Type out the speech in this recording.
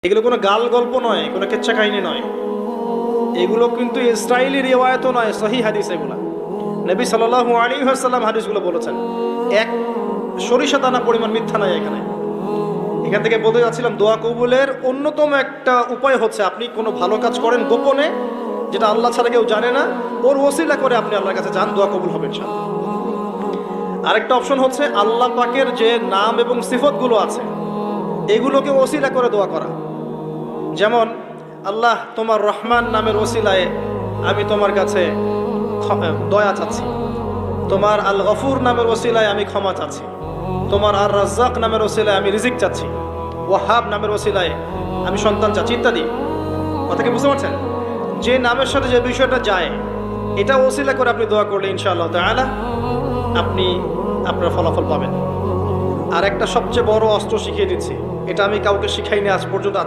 এগুলো কোনো গাল গল্প নয়, কোনো কেচ্ছা কাহিনী নয়, এগুলো কিন্তু ইসরায়েলি রিওয়ায়াতও নয়, সহিহ হাদিস এগুলা। নবী সাল্লাল্লাহু আলাইহি ওয়াসাল্লাম হাদিসগুলো বলেছেন, এক সরিষা দানা পরিমাণ মিথ্যা নাই এখানে। এখান থেকে বলতে যাচ্ছিলাম, দোয়া কবুলের অন্যতম একটা উপায় হচ্ছে আপনি কোনো ভালো কাজ করেন গোপনে, যেটা আল্লাহ ছাড়া কেউ জানে না, ওর ওসিলা করে আপনি আল্লাহর কাছে যান, দোয়া কবুল হবে ইনশাআল্লাহ। আরেকটা অপশন হচ্ছে আল্লাহ পাকের যে নাম এবং সিফতগুলো আছে এগুলোকে ওসিলা করে দোয়া করা। যেমন, আল্লাহ তোমার রহমান নামের ওসিলায় আমি তোমার কাছে দয়া চাচ্ছি, তোমার আল গফুর নামের ওসিলায় আমি ক্ষমা চাচ্ছি, তোমার আর রাজ্জাক নামের ওসিলায় আমি রিজিক চাচ্ছি, ওয়াহাব নামের ওসিলায় আমি সন্তান চাচ্ছি, ইত্যাদি। কথা কি বুঝতে পারছেন? যে নামের সাথে যে বিষয়টা যায় এটা ওসিলা করে আপনি দোয়া করলে ইনশাআল্লাহ তাআলা আপনি আপনার ফলাফল পাবেন। আর একটা সবচেয়ে বড় অস্ত্র শিখিয়ে দিচ্ছি, এটা আমি কাউকে শিখাইনি আজ পর্যন্ত।